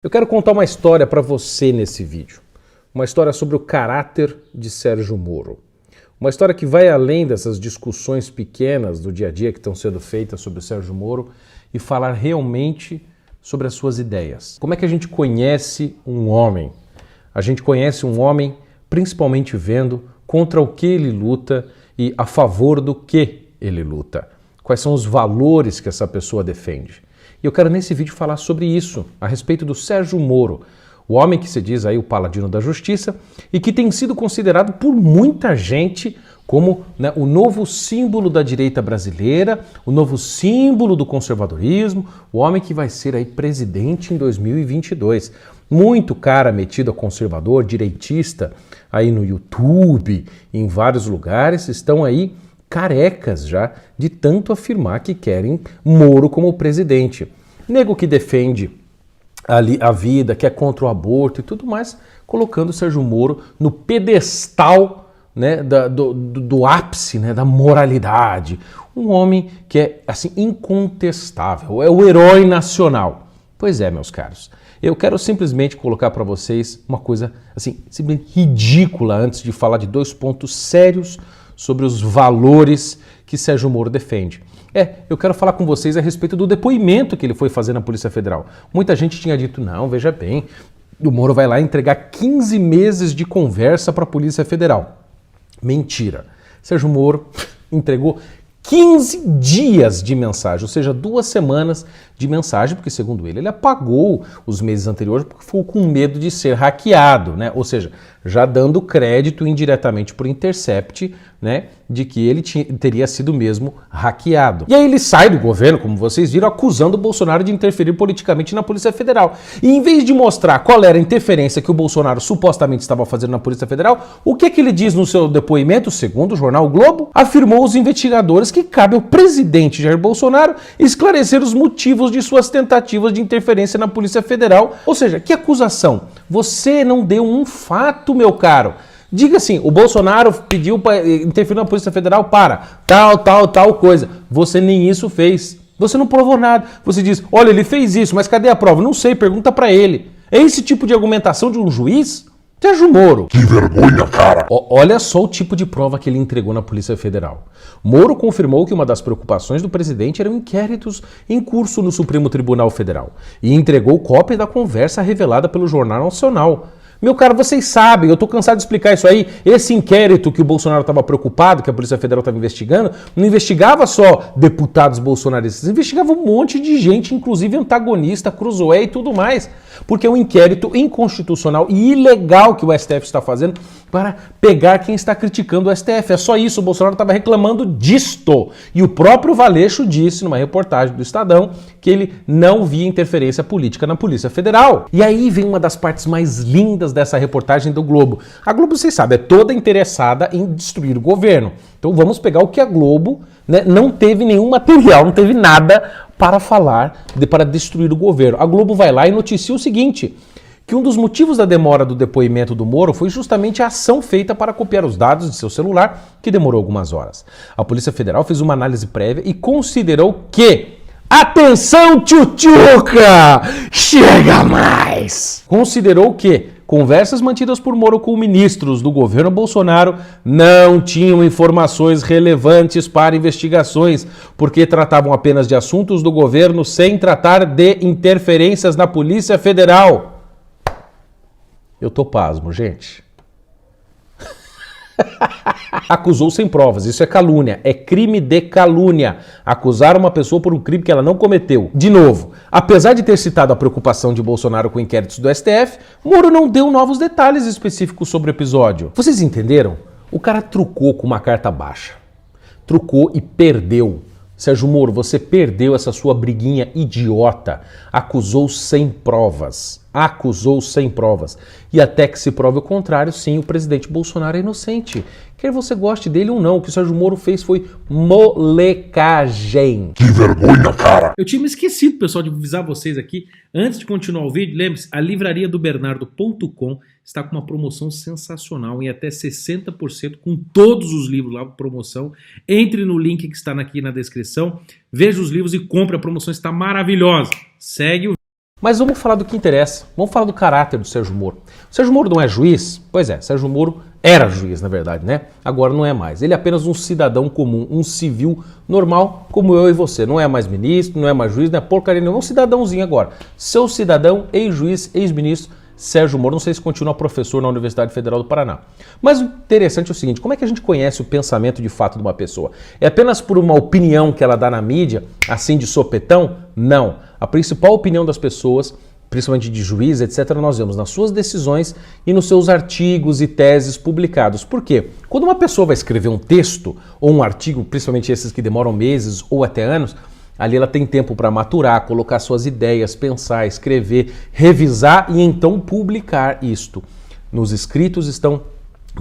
Eu quero contar uma história para você nesse vídeo. Uma história sobre o caráter de Sérgio Moro. Uma história que vai além dessas discussões pequenas do dia a dia que estão sendo feitas sobre o Sérgio Moro e falar realmente sobre as suas ideias. Como é que a gente conhece um homem? A gente conhece um homem principalmente vendo contra o que ele luta e a favor do que ele luta. Quais são os valores que essa pessoa defende? E eu quero nesse vídeo falar sobre isso, a respeito do Sérgio Moro, o homem que se diz aí o paladino da justiça e que tem sido considerado por muita gente como o novo símbolo da direita brasileira, o novo símbolo do conservadorismo, o homem que vai ser aí presidente em 2022. Muito cara metido a conservador, direitista, aí no YouTube, em vários lugares, estão aí carecas já de tanto afirmar que querem Moro como presidente. Nego que defende ali a vida, que é contra o aborto e tudo mais, colocando o Sérgio Moro no pedestal, né, do ápice, né, da moralidade. Um homem que é assim incontestável, é o herói nacional. Pois é, meus caros, eu quero simplesmente colocar para vocês uma coisa assim, simplesmente ridícula antes de falar de dois pontos sérios sobre os valores que Sérgio Moro defende. Eu quero falar com vocês a respeito do depoimento que ele foi fazer na Polícia Federal. Muita gente tinha dito, não, veja bem, o Moro vai lá entregar 15 meses de conversa para a Polícia Federal. Mentira. Sérgio Moro entregou 15 dias de mensagem, ou seja, 2 semanas de mensagem, porque segundo ele apagou os meses anteriores porque ficou com medo de ser hackeado, né? Ou seja, já dando crédito indiretamente por Intercept, né, de que ele teria sido mesmo hackeado. E aí ele sai do governo, como vocês viram, acusando o Bolsonaro de interferir politicamente na Polícia Federal. E em vez de mostrar qual era a interferência que o Bolsonaro supostamente estava fazendo na Polícia Federal, o que é que ele diz no seu depoimento, segundo o jornal o Globo? Afirmou aos investigadores que cabe ao presidente Jair Bolsonaro esclarecer os motivos de suas tentativas de interferência na Polícia Federal. Ou seja, que acusação? Você não deu um fato, meu caro. Diga assim, o Bolsonaro pediu para interferir na Polícia Federal para tal coisa. Você nem isso fez. Você não provou nada. Você diz, olha, ele fez isso, mas cadê a prova? Não sei, pergunta para ele. É esse tipo de argumentação de um juiz? Sérgio Moro. Que vergonha, cara! Olha só o tipo de prova que ele entregou na Polícia Federal. Moro confirmou que uma das preocupações do presidente eram inquéritos em curso no Supremo Tribunal Federal e entregou cópia da conversa revelada pelo Jornal Nacional. Meu caro, vocês sabem, eu tô cansado de explicar isso aí. Esse inquérito que o Bolsonaro estava preocupado, que a Polícia Federal estava investigando, não investigava só deputados bolsonaristas, investigava um monte de gente, inclusive antagonista, Cruzoé e tudo mais. Porque é um inquérito inconstitucional e ilegal que o STF está fazendo para pegar quem está criticando o STF. É só isso, o Bolsonaro estava reclamando disto. E o próprio Valeixo disse numa reportagem do Estadão que ele não via interferência política na Polícia Federal. E aí vem uma das partes mais lindas dessa reportagem do Globo. A Globo, vocês sabem, é toda interessada em destruir o governo. Então vamos pegar o que a Globo, né, não teve nenhum material, não teve nada para falar, para destruir o governo. A Globo vai lá e noticia o seguinte, que um dos motivos da demora do depoimento do Moro foi justamente a ação feita para copiar os dados de seu celular, que demorou algumas horas. A Polícia Federal fez uma análise prévia e considerou que... Atenção, tchutchuca! Chega mais! Considerou que conversas mantidas por Moro com ministros do governo Bolsonaro não tinham informações relevantes para investigações, porque tratavam apenas de assuntos do governo sem tratar de interferências na Polícia Federal. Eu tô pasmo, gente. Acusou sem provas, isso é calúnia, é crime de calúnia. Acusar uma pessoa por um crime que ela não cometeu. De novo, apesar de ter citado a preocupação de Bolsonaro com inquéritos do STF, Moro não deu novos detalhes específicos sobre o episódio. Vocês entenderam? O cara trucou com uma carta baixa. Trucou e perdeu. Sérgio Moro, você perdeu essa sua briguinha idiota. Acusou sem provas. Acusou sem provas. E até que se prove o contrário, sim, o presidente Bolsonaro é inocente. Quer você goste dele ou não, o que o Sérgio Moro fez foi molecagem. Que vergonha, cara! Eu tinha me esquecido, pessoal, de avisar vocês aqui. Antes de continuar o vídeo, lembre-se, a livraria do Bernardo.com está com uma promoção sensacional em até 60% com todos os livros lá, promoção. Entre no link que está aqui na descrição, veja os livros e compre, a promoção está maravilhosa. Segue o Mas vamos falar do que interessa. Vamos falar do caráter do Sérgio Moro. O Sérgio Moro não é juiz? Pois é, Sérgio Moro era juiz, na verdade, né? Agora não é mais. Ele é apenas um cidadão comum, um civil normal, como eu e você. Não é mais ministro, não é mais juiz, não é porcaria nenhuma. É um cidadãozinho agora. Seu cidadão, ex-juiz, ex-ministro, Sérgio Moro. Não sei se continua professor na Universidade Federal do Paraná. Mas o interessante é o seguinte, como é que a gente conhece o pensamento de fato de uma pessoa? É apenas por uma opinião que ela dá na mídia, assim de sopetão? Não. A principal opinião das pessoas, principalmente de juízes, etc., nós vemos nas suas decisões e nos seus artigos e teses publicados. Por quê? Quando uma pessoa vai escrever um texto ou um artigo, principalmente esses que demoram meses ou até anos, ali ela tem tempo para maturar, colocar suas ideias, pensar, escrever, revisar e então publicar isto. Nos escritos estão,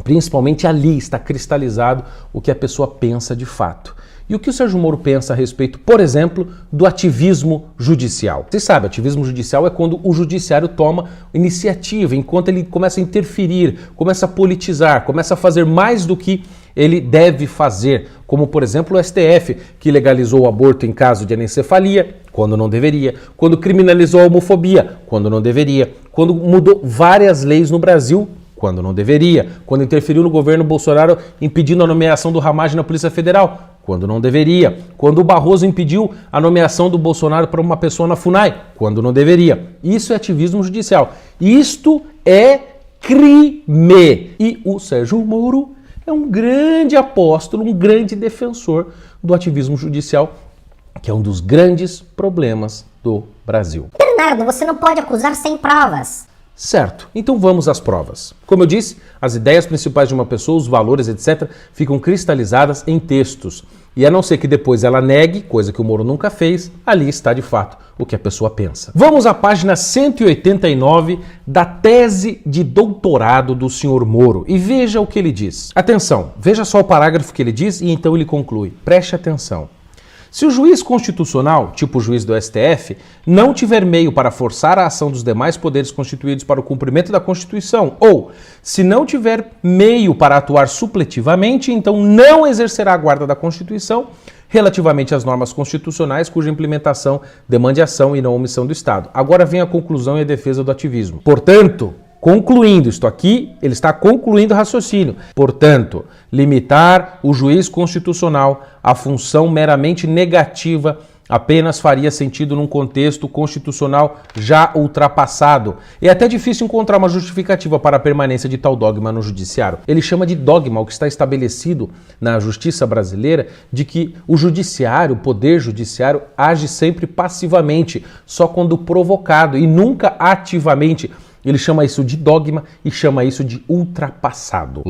principalmente ali, está cristalizado o que a pessoa pensa de fato. E o que o Sérgio Moro pensa a respeito, por exemplo, do ativismo judicial? Vocês sabem, ativismo judicial é quando o judiciário toma iniciativa, enquanto ele começa a interferir, começa a politizar, começa a fazer mais do que ele deve fazer, como por exemplo o STF, que legalizou o aborto em caso de anencefalia, quando não deveria, quando criminalizou a homofobia, quando não deveria, quando mudou várias leis no Brasil, quando não deveria, quando interferiu no governo Bolsonaro impedindo a nomeação do Ramagem na Polícia Federal, quando não deveria, quando o Barroso impediu a nomeação do Bolsonaro para uma pessoa na FUNAI, quando não deveria. Isso é ativismo judicial. Isto é crime. E o Sérgio Moro é um grande apóstolo, um grande defensor do ativismo judicial, que é um dos grandes problemas do Brasil. Bernardo, você não pode acusar sem provas. Certo, então vamos às provas. Como eu disse, as ideias principais de uma pessoa, os valores, etc., ficam cristalizadas em textos. E a não ser que depois ela negue, coisa que o Moro nunca fez, ali está de fato o que a pessoa pensa. Vamos à página 189 da tese de doutorado do senhor Moro e veja o que ele diz. Atenção, veja só o parágrafo que ele diz e então ele conclui. Preste atenção. Se o juiz constitucional, tipo o juiz do STF, não tiver meio para forçar a ação dos demais poderes constituídos para o cumprimento da Constituição, ou se não tiver meio para atuar supletivamente, então não exercerá a guarda da Constituição relativamente às normas constitucionais cuja implementação demande ação e não omissão do Estado. Agora vem a conclusão e a defesa do ativismo. Portanto, concluindo, isto aqui, ele está concluindo o raciocínio. Portanto, limitar o juiz constitucional à função meramente negativa apenas faria sentido num contexto constitucional já ultrapassado. É até difícil encontrar uma justificativa para a permanência de tal dogma no judiciário. Ele chama de dogma o que está estabelecido na justiça brasileira de que o judiciário, o poder judiciário, age sempre passivamente, só quando provocado e nunca ativamente. Ele chama isso de dogma e chama isso de ultrapassado.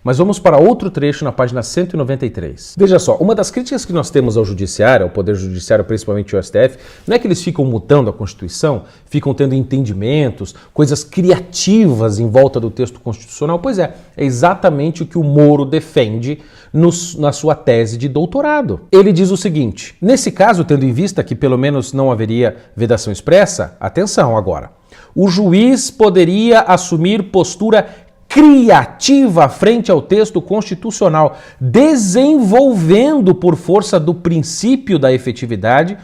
Mas vamos para outro trecho na página 193. Veja só, uma das críticas que nós temos ao judiciário, ao poder judiciário, principalmente ao STF, não é que eles ficam mutando a Constituição, ficam tendo entendimentos, coisas criativas em volta do texto constitucional. Pois é exatamente o que o Moro defende na sua tese de doutorado. Ele diz o seguinte, nesse caso, tendo em vista que pelo menos não haveria vedação expressa, atenção agora, o juiz poderia assumir postura criativa frente ao texto constitucional, desenvolvendo por força do princípio da efetividade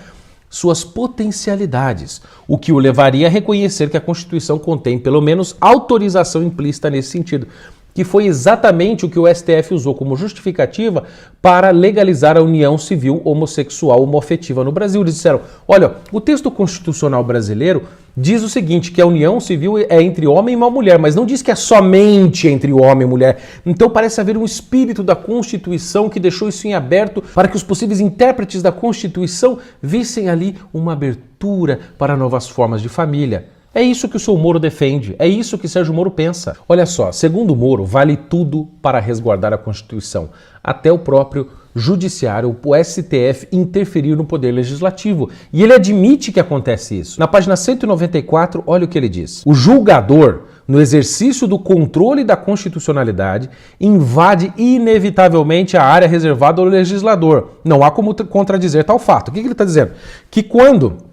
suas potencialidades, o que o levaria a reconhecer que a Constituição contém pelo menos autorização implícita nesse sentido, que foi exatamente o que o STF usou como justificativa para legalizar a união civil homossexual homoafetiva no Brasil. Eles disseram, olha, o texto constitucional brasileiro diz o seguinte, que a união civil é entre homem e uma mulher, mas não diz que é somente entre homem e mulher. Então parece haver um espírito da Constituição que deixou isso em aberto para que os possíveis intérpretes da Constituição vissem ali uma abertura para novas formas de família. É isso que o seu Moro defende, é isso que Sérgio Moro pensa. Olha só, segundo o Moro, vale tudo para resguardar a Constituição, até o próprio judiciário, o STF, interferir no poder legislativo. E ele admite que acontece isso. Na página 194, olha o que ele diz. O julgador, no exercício do controle da constitucionalidade, invade inevitavelmente a área reservada ao legislador. Não há como contradizer tal fato. O que ele está dizendo? Que quando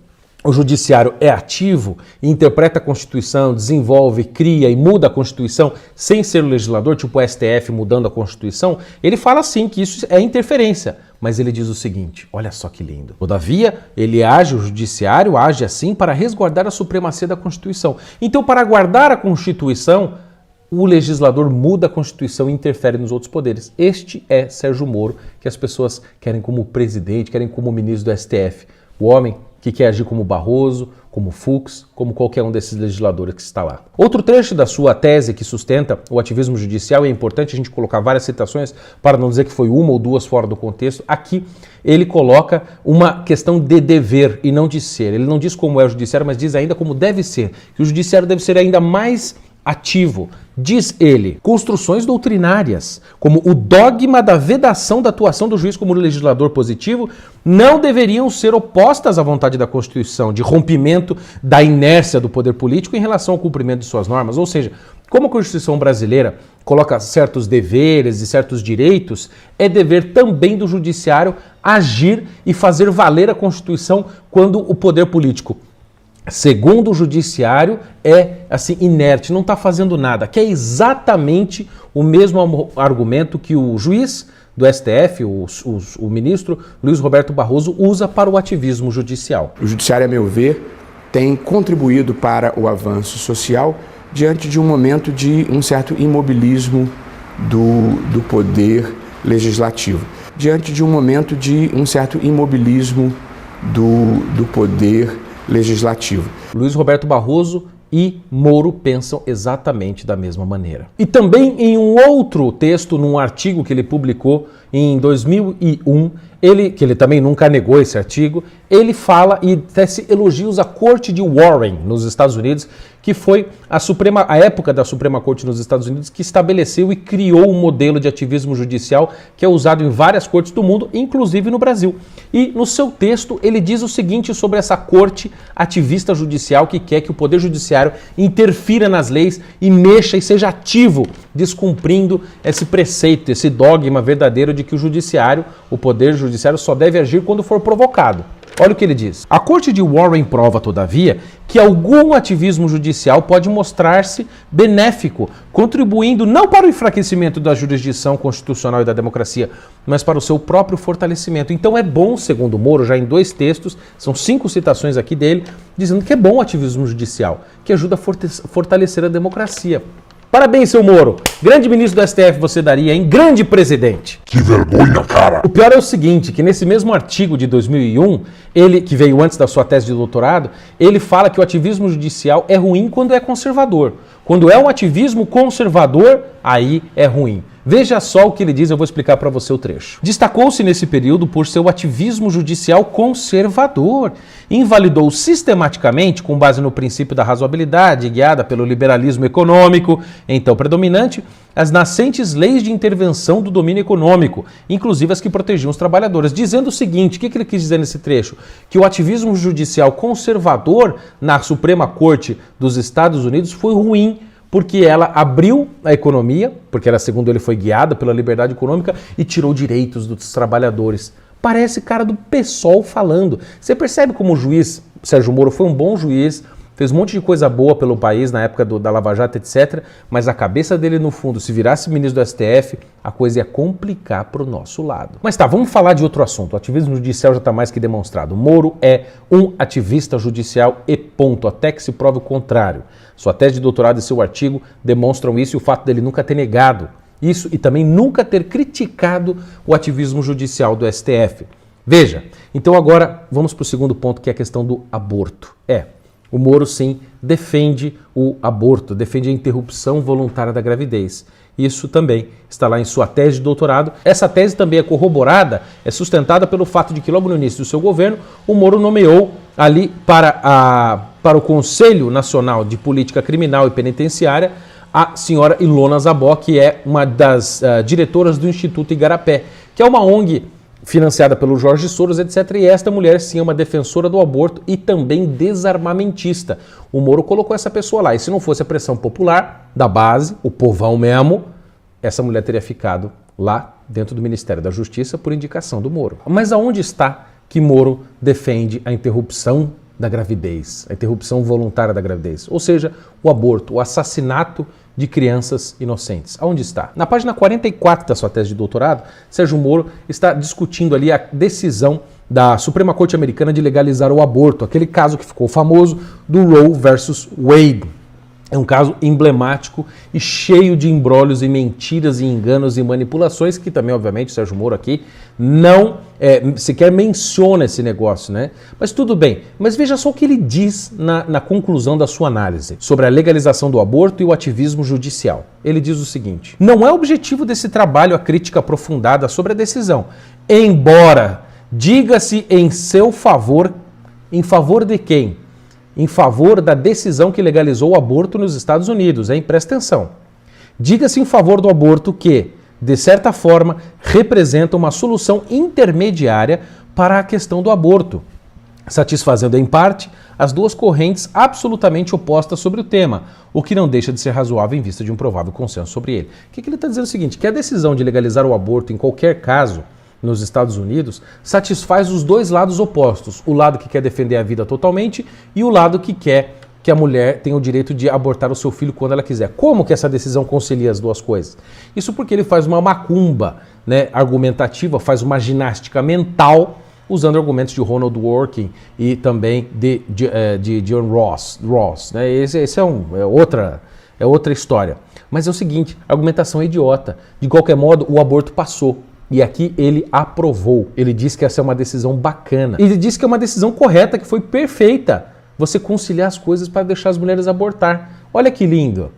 o judiciário é ativo, interpreta a Constituição, desenvolve, cria e muda a Constituição sem ser o legislador, tipo o STF mudando a Constituição, ele fala sim que isso é interferência. mas ele diz o seguinte, olha só que lindo. Todavia, o judiciário age assim para resguardar a supremacia da Constituição. Então, para guardar a Constituição, o legislador muda a Constituição e interfere nos outros poderes. Este é Sérgio Moro, que as pessoas querem como presidente, querem como ministro do STF. O homem que quer agir como Barroso, como Fux, como qualquer um desses legisladores que está lá. Outro trecho da sua tese que sustenta o ativismo judicial, e é importante a gente colocar várias citações para não dizer que foi uma ou duas fora do contexto, aqui ele coloca uma questão de dever e não de ser. Ele não diz como é o judiciário, mas diz ainda como deve ser, que o judiciário deve ser ainda mais ativo. Diz ele, construções doutrinárias, como o dogma da vedação da atuação do juiz como legislador positivo, não deveriam ser opostas à vontade da Constituição, de rompimento da inércia do poder político em relação ao cumprimento de suas normas. Ou seja, como a Constituição brasileira coloca certos deveres e certos direitos, é dever também do judiciário agir e fazer valer a Constituição quando o poder político, segundo o judiciário, é assim inerte, não está fazendo nada, que é exatamente o mesmo argumento que o juiz do STF, o ministro Luiz Roberto Barroso, usa para o ativismo judicial. O judiciário, a meu ver, tem contribuído para o avanço social diante de um momento de um certo imobilismo do poder legislativo. Diante de um momento de um certo imobilismo do poder legislativo. Luiz Roberto Barroso e Moro pensam exatamente da mesma maneira. E também em um outro texto, num artigo que ele publicou em 2001, que ele também nunca negou esse artigo, ele fala e tece elogios à Corte de Warren, nos Estados Unidos, que foi a época da Suprema Corte nos Estados Unidos que estabeleceu e criou um modelo de ativismo judicial que é usado em várias cortes do mundo, inclusive no Brasil. E no seu texto ele diz o seguinte sobre essa corte ativista judicial que quer que o Poder Judiciário interfira nas leis e mexa e seja ativo, descumprindo esse preceito, esse dogma verdadeiro de que o Poder Judiciário só deve agir quando for provocado. Olha o que ele diz. A Corte de Warren prova, todavia, que algum ativismo judicial pode mostrar-se benéfico, contribuindo não para o enfraquecimento da jurisdição constitucional e da democracia, mas para o seu próprio fortalecimento. Então é bom, segundo Moro, já em 2 textos, são 5 citações aqui dele, dizendo que é bom o ativismo judicial, que ajuda a fortalecer a democracia. Parabéns, seu Moro. Grande ministro do STF você daria, hein? Grande presidente. Que vergonha, cara. O pior é o seguinte, que nesse mesmo artigo de 2001, ele, que veio antes da sua tese de doutorado, ele fala que o ativismo judicial é ruim quando é conservador. Quando é um ativismo conservador, aí é ruim. Veja só o que ele diz, eu vou explicar para você o trecho. Destacou-se nesse período por seu ativismo judicial conservador. Invalidou sistematicamente, com base no princípio da razoabilidade, guiada pelo liberalismo econômico, então predominante, as nascentes leis de intervenção do domínio econômico, inclusive as que protegiam os trabalhadores, dizendo o seguinte, o que ele quis dizer nesse trecho? Que o ativismo judicial conservador na Suprema Corte dos Estados Unidos foi ruim, porque ela abriu a economia, porque ela, segundo ele, foi guiada pela liberdade econômica e tirou direitos dos trabalhadores. Parece cara do PSOL falando. Você percebe como o juiz Sérgio Moro foi um bom juiz, fez um monte de coisa boa pelo país na época da Lava Jato, etc. Mas a cabeça dele, no fundo, se virasse ministro do STF, a coisa ia complicar para o nosso lado. Mas tá, vamos falar de outro assunto. O ativismo judicial já está mais que demonstrado. Moro é um ativista judicial e ponto, até que se prove o contrário. Sua tese de doutorado e seu artigo demonstram isso e o fato dele nunca ter negado isso e também nunca ter criticado o ativismo judicial do STF. Veja, então agora vamos para o segundo ponto, que é a questão do aborto. O Moro, sim, defende o aborto, defende a interrupção voluntária da gravidez. Isso também está lá em sua tese de doutorado. Essa tese também é corroborada, é sustentada pelo fato de que logo no início do seu governo, o Moro nomeou ali para o Conselho Nacional de Política Criminal e Penitenciária a senhora Ilona Zabó, que é uma das diretoras do Instituto Igarapé, que é uma ONG financiada pelo Jorge Soros, etc. E esta mulher, sim, é uma defensora do aborto e também desarmamentista. O Moro colocou essa pessoa lá. E se não fosse a pressão popular da base, o povão mesmo, essa mulher teria ficado lá dentro do Ministério da Justiça por indicação do Moro. Mas aonde está que Moro defende a interrupção da gravidez, a interrupção voluntária da gravidez? Ou seja, o aborto, o assassinato de crianças inocentes. Aonde está? Na página 44 da sua tese de doutorado, Sérgio Moro está discutindo ali a decisão da Suprema Corte Americana de legalizar o aborto, aquele caso que ficou famoso do Roe versus Wade. É um caso emblemático e cheio de imbrólios e mentiras e enganos e manipulações que também, obviamente, o Sérgio Moro aqui não sequer menciona esse negócio, né? Mas tudo bem. Mas veja só o que ele diz na conclusão da sua análise sobre a legalização do aborto e o ativismo judicial. Ele diz o seguinte: não é objetivo desse trabalho a crítica aprofundada sobre a decisão, embora diga-se em seu favor, em favor de quem? Em favor da decisão que legalizou o aborto nos Estados Unidos, hein? Presta atenção. Diga-se em favor do aborto que, de certa forma, representa uma solução intermediária para a questão do aborto, satisfazendo em parte as duas correntes absolutamente opostas sobre o tema, o que não deixa de ser razoável em vista de um provável consenso sobre ele. O que ele está dizendo é o seguinte, que a decisão de legalizar o aborto em qualquer caso nos Estados Unidos satisfaz os dois lados opostos, o lado que quer defender a vida totalmente e o lado que quer que a mulher tenha o direito de abortar o seu filho quando ela quiser. Como que essa decisão concilia as duas coisas? Isso porque ele faz uma macumba, né, argumentativa, faz uma ginástica mental, usando argumentos de Ronald Dworkin e também de John Ross, né? Esse é outra história. Mas é o seguinte, a argumentação é idiota. De qualquer modo, o aborto passou. E aqui ele aprovou. Ele disse que essa é uma decisão bacana. Ele disse que é uma decisão correta, que foi perfeita. Você conciliar as coisas para deixar as mulheres abortar. Olha que lindo.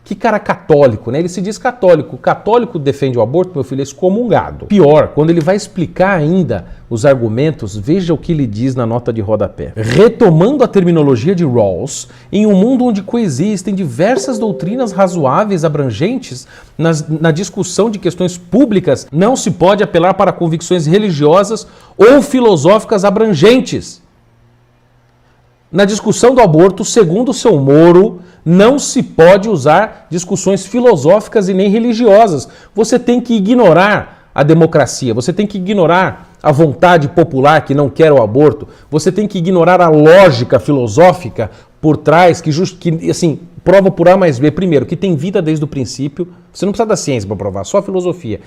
Que cara católico, né? Ele se diz católico. O católico defende o aborto, meu filho, é excomungado. Pior, quando ele vai explicar ainda os argumentos, veja o que ele diz na nota de rodapé. Retomando a terminologia de Rawls, em um mundo onde coexistem diversas doutrinas razoáveis abrangentes, na discussão de questões públicas, não se pode apelar para convicções religiosas ou filosóficas abrangentes. Na discussão do aborto, segundo o seu Moro, não se pode usar discussões filosóficas e nem religiosas. Você tem que ignorar a democracia, você tem que ignorar a vontade popular que não quer o aborto, você tem que ignorar a lógica filosófica por trás, que assim, prova por A mais B, primeiro, que tem vida desde o princípio, você não precisa da ciência para provar, só a filosofia,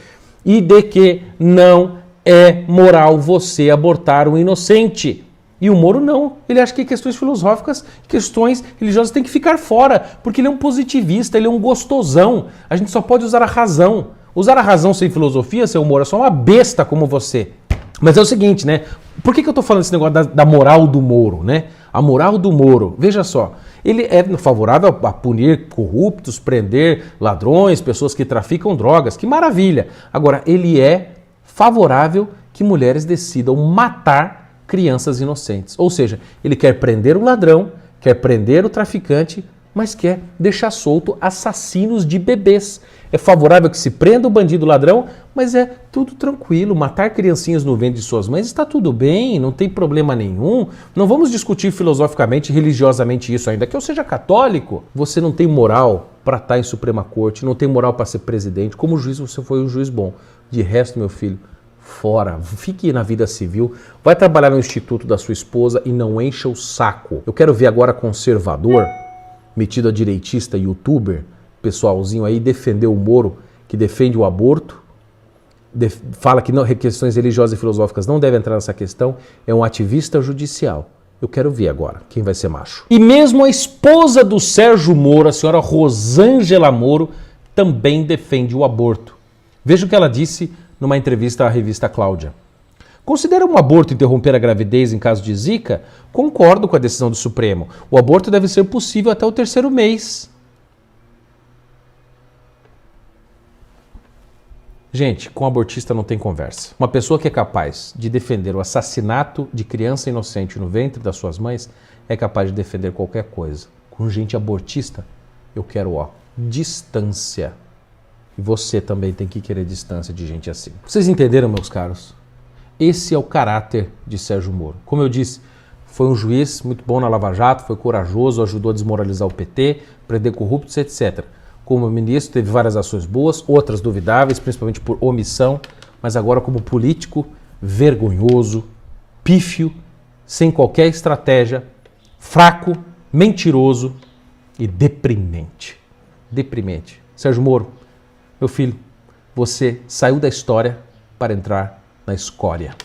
e de que não é moral você abortar um inocente. E o Moro não, ele acha que questões filosóficas, questões religiosas têm que ficar fora, porque ele é um positivista, ele é um gostosão. A gente só pode usar a razão. Usar a razão sem filosofia, seu Moro, é só uma besta como você. Mas é o seguinte, né? Por que eu tô falando esse negócio da moral do Moro, né? A moral do Moro, veja só, ele é favorável a punir corruptos, prender ladrões, pessoas que traficam drogas, que maravilha. Agora, ele é favorável que mulheres decidam matar crianças inocentes. Ou seja, ele quer prender o ladrão, quer prender o traficante, mas quer deixar solto assassinos de bebês. É favorável que se prenda o bandido ladrão, mas é tudo tranquilo. Matar criancinhas no ventre de suas mães está tudo bem, não tem problema nenhum. Não vamos discutir filosoficamente, religiosamente isso ainda. Que eu seja católico, você não tem moral para estar em Suprema Corte, não tem moral para ser presidente. Como juiz, você foi um juiz bom. De resto, meu filho, fora, fique na vida civil, vai trabalhar no instituto da sua esposa e não encha o saco. Eu quero ver agora conservador, metido a direitista, youtuber, pessoalzinho aí, defender o Moro, que defende o aborto, fala que questões religiosas e filosóficas não devem entrar nessa questão, é um ativista judicial. Eu quero ver agora quem vai ser macho. E mesmo a esposa do Sérgio Moro, a senhora Rosângela Moro, também defende o aborto. Veja o que ela disse numa entrevista à revista Cláudia. Considera um aborto interromper a gravidez em caso de Zika? Concordo com a decisão do Supremo. O aborto deve ser possível até o 3º mês. Gente, com abortista não tem conversa. Uma pessoa que é capaz de defender o assassinato de criança inocente no ventre das suas mães é capaz de defender qualquer coisa. Com gente abortista, eu quero, distância. E você também tem que querer distância de gente assim. Vocês entenderam, meus caros? Esse é o caráter de Sérgio Moro. Como eu disse, foi um juiz muito bom na Lava Jato, foi corajoso, ajudou a desmoralizar o PT, prender corruptos, etc. Como ministro, teve várias ações boas, outras duvidáveis, principalmente por omissão, mas agora como político, vergonhoso, pífio, sem qualquer estratégia, fraco, mentiroso e deprimente. deprimente. Sérgio Moro, meu filho, você saiu da história para entrar na escória.